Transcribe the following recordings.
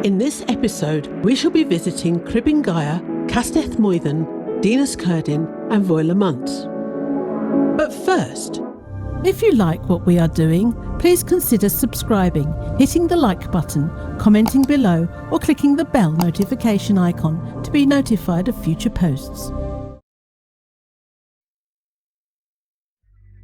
In this episode, we shall be visiting Cribyn Gaer, Castell Moeddyn, Dinas Cerdin and Foel Y Mwnt. But first, if you like what we are doing, please consider subscribing, hitting the like button, commenting below or clicking the bell notification icon to be notified of future posts.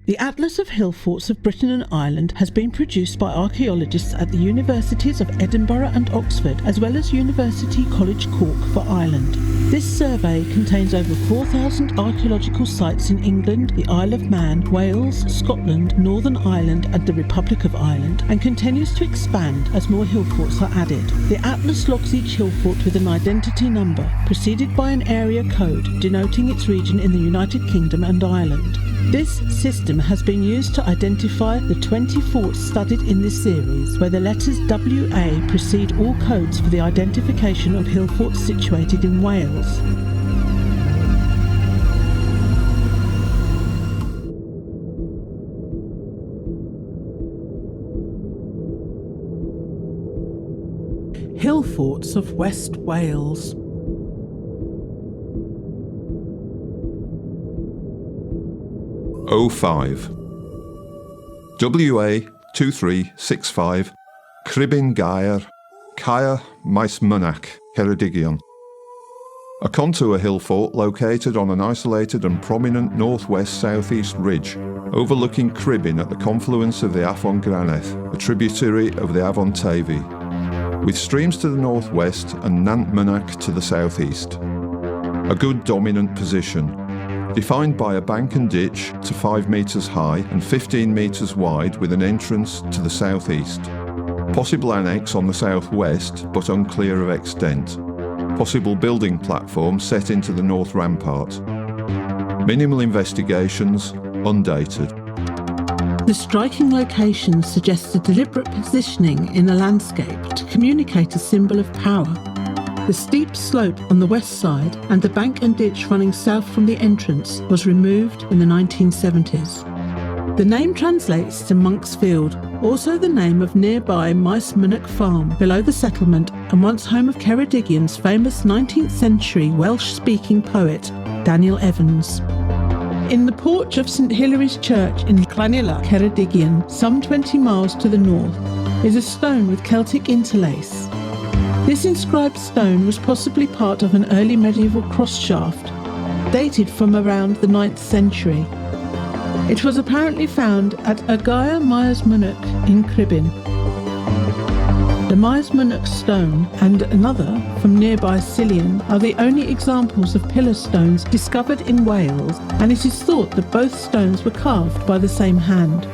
The Atlas of Hillforts of Britain and Ireland has been produced by archaeologists at the Universities of Edinburgh and Oxford, as well as University College Cork for Ireland. This survey contains over 4,000 archaeological sites in England, the Isle of Man, Wales, Scotland, Northern Ireland and the Republic of Ireland, and continues to expand as more hillforts are added. The Atlas logs each hillfort with an identity number, preceded by an area code denoting its region in the United Kingdom and Ireland. This system has been used to identify the 20 forts studied in this series, where the letters WA precede all codes for the identification of hillforts situated in Wales. Hillforts of West Wales. '05 WA 2365 Cribyn Gaer, Foel Y Mwnt, Ceredigion. A contour hillfort located on an isolated and prominent northwest-southeast ridge overlooking Cribyn at the confluence of the Afon Granedd, a tributary of the Afon Tavy, with streams to the northwest and Nant Mynach to the southeast. A good dominant position, defined by a bank and ditch to 5 metres high and 15 metres wide with an entrance to the southeast. Possible annex on the southwest, but unclear of extent. Possible building platform set into the north rampart. Minimal investigations, undated. The striking location suggests a deliberate positioning in the landscape to communicate a symbol of power. The steep slope on the west side and the bank and ditch running south from the entrance was removed in the 1970s. The name translates to Monk's Field, also the name of nearby Y Mwnt farm below the settlement and once home of Ceredigian's famous 19th century Welsh-speaking poet Daniel Evans. In the porch of St Hilary's Church in Llanilla, Ceredigion, some 20 miles to the north, is a stone with Celtic interlace. This inscribed stone was possibly part of an early medieval cross shaft, dated from around the 9th century. It was apparently found at a Gaer Y Mwnt in Cribyn. The Y Mwnt stone and another from nearby Cillian are the only examples of pillar stones discovered in Wales, and it is thought that both stones were carved by the same hand.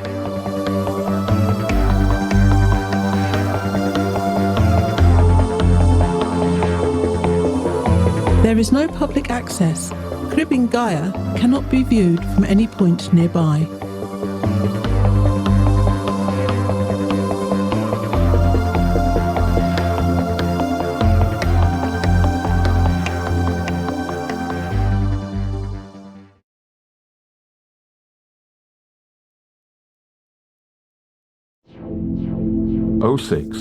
There is no public access. Cribyn Gaer cannot be viewed from any point nearby. '06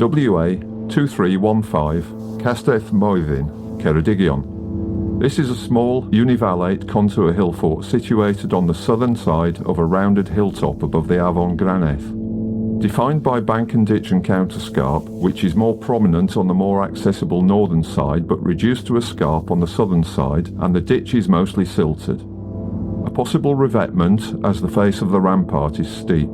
WA 2315 Castell Moeddyn, Ceredigion. This is a small, univalate contour hillfort situated on the southern side of a rounded hilltop above the Afon Granedd. Defined by bank and ditch and counterscarp, which is more prominent on the more accessible northern side but reduced to a scarp on the southern side, and the ditch is mostly silted. A possible revetment as the face of the rampart is steep.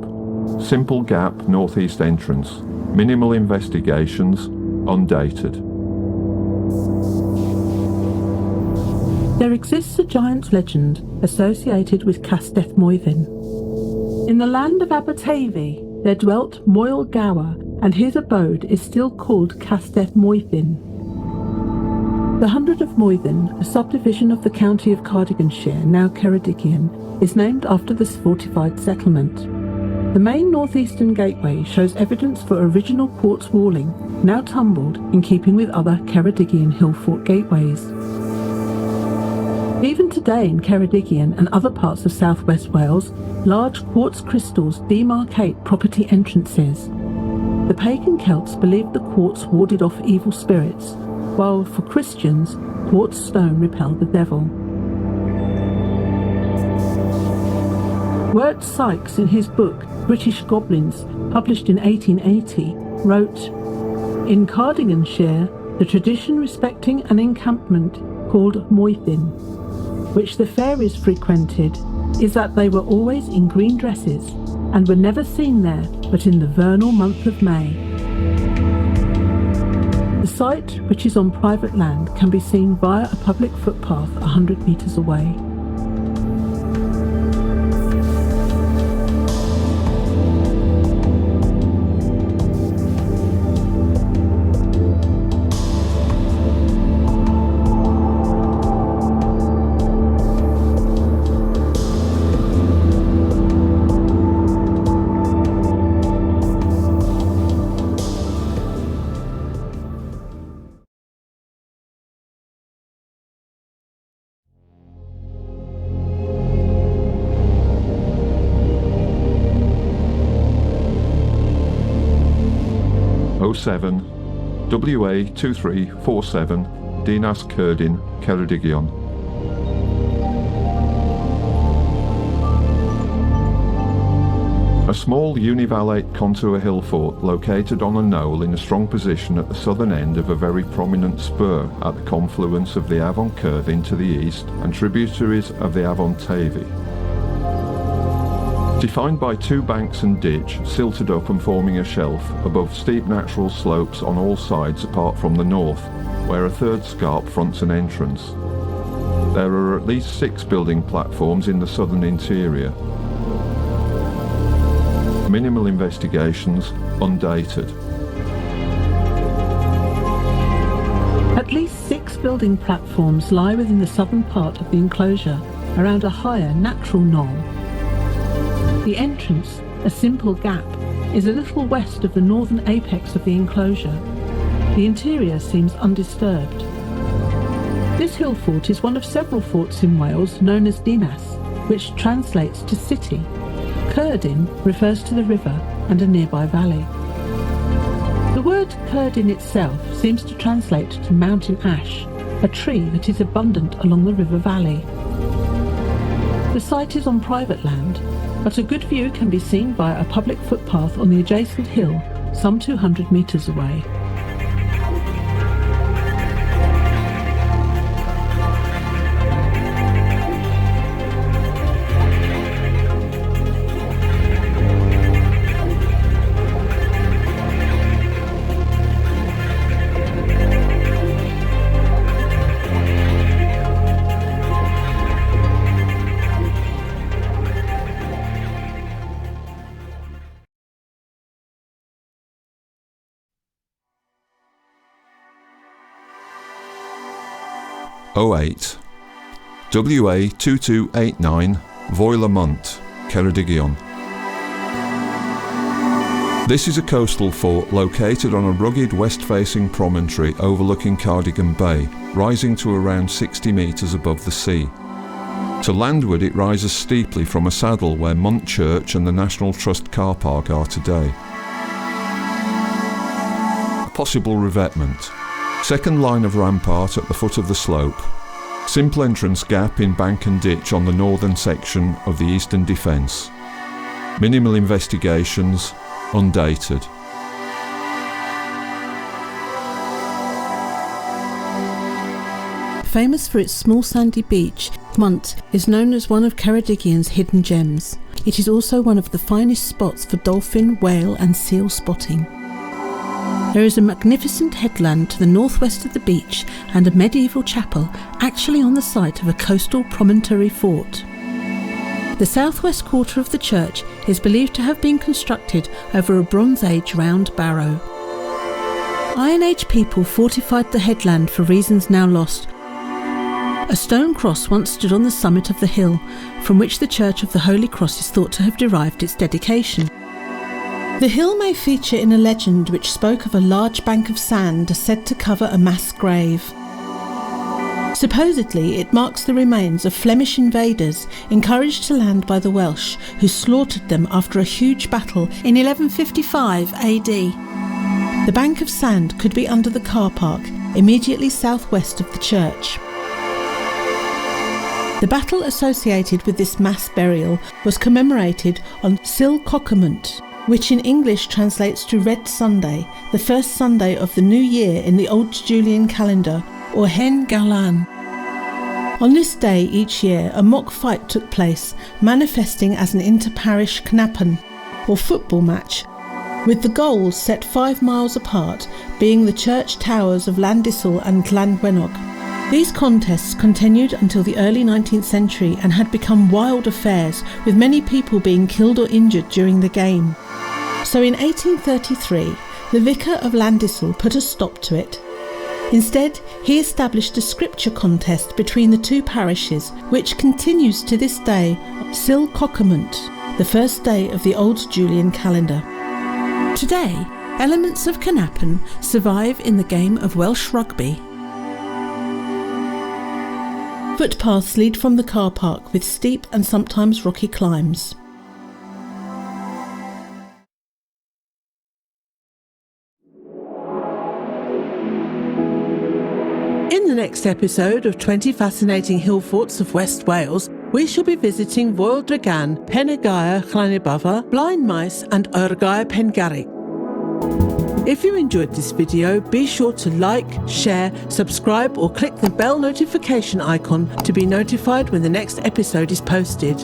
Simple gap northeast entrance. Minimal investigations, undated. There exists a giant legend associated with Castell Moeddyn. In the land of Abertavy, there dwelt Foel Y Mwnt, and his abode is still called Castell Moeddyn. The Hundred of Moeddyn, a subdivision of the county of Cardiganshire, now Ceredigion, is named after this fortified settlement. The main northeastern gateway shows evidence for original quartz walling, now tumbled in keeping with other Ceredigion hillfort gateways. Even today in Ceredigion and other parts of southwest Wales, large quartz crystals demarcate property entrances. The pagan Celts believed the quartz warded off evil spirits, while for Christians, quartz stone repelled the devil. Wirt Sykes, in his book British Goblins, published in 1880, wrote, "In Cardiganshire, the tradition respecting an encampment called Moethyn, which the fairies frequented, is that they were always in green dresses and were never seen there but in the vernal month of May. The site, which is on private land, can be seen via a public footpath 100 metres away." '07 WA 2347 Dinas Cerdin, Ceredigion. A small univalate contour hill fort located on a knoll in a strong position at the southern end of a very prominent spur at the confluence of the Avon Cerdin to the east and tributaries of the Avon Tavy. Defined by two banks and ditch, silted up and forming a shelf above steep natural slopes on all sides apart from the north, where a third scarp fronts an entrance. There are at least 6 building platforms in the southern interior. Minimal investigations, undated. At least 6 building platforms lie within the southern part of the enclosure, around a higher natural knoll. The entrance, a simple gap, is a little west of the northern apex of the enclosure. The interior seems undisturbed. This hill fort is one of several forts in Wales known as Dinas, which translates to city. Cerdin refers to the river and a nearby valley. The word Cerdin itself seems to translate to mountain ash, a tree that is abundant along the river valley. The site is on private land, but a good view can be seen via a public footpath on the adjacent hill, some 200 metres away. '08 WA 2289 Foel Y Mwnt, Ceredigion. This is a coastal fort located on a rugged west-facing promontory overlooking Cardigan Bay, rising to around 60 metres above the sea. To landward it rises steeply from a saddle where Mwnt Church and the National Trust car park are today. A possible revetment. Second line of rampart at the foot of the slope. Simple entrance gap in bank and ditch on the northern section of the eastern defence. Minimal investigations, undated. Famous for its small sandy beach, Mwnt is known as one of Ceredigion's hidden gems. It is also one of the finest spots for dolphin, whale and seal spotting. There is a magnificent headland to the northwest of the beach and a medieval chapel actually on the site of a coastal promontory fort. The southwest quarter of the church is believed to have been constructed over a Bronze Age round barrow. Iron Age people fortified the headland for reasons now lost. A stone cross once stood on the summit of the hill, from which the Church of the Holy Cross is thought to have derived its dedication. The hill may feature in a legend which spoke of a large bank of sand said to cover a mass grave. Supposedly, it marks the remains of Flemish invaders encouraged to land by the Welsh, who slaughtered them after a huge battle in 1155 AD. The bank of sand could be under the car park, immediately southwest of the church. The battle associated with this mass burial was commemorated on Sil Y Mwnt, which in English translates to Red Sunday, the first Sunday of the new year in the Old Julian calendar, or Hen Galan. On this day each year, a mock fight took place, manifesting as an inter-parish knappen, or football match, with the goals set 5 miles apart, being the church towers of Llandyssil and Llanwenog. These contests continued until the early 19th century and had become wild affairs, with many people being killed or injured during the game. So in 1833, the vicar of Llandyssil put a stop to it. Instead, he established a scripture contest between the two parishes, which continues to this day, Sil Y Mwnt, the first day of the Old Julian calendar. Today, elements of knappen survive in the game of Welsh rugby. Footpaths lead from the car park with steep and sometimes rocky climbs. In the next episode of 20 Fascinating Hillforts of West Wales, we shall be visiting Foel Y Mwnt, Pen y Gaer, Llanybava, Blind Mice and Gaer Pengarrig. If you enjoyed this video, be sure to like, share, subscribe or click the bell notification icon to be notified when the next episode is posted.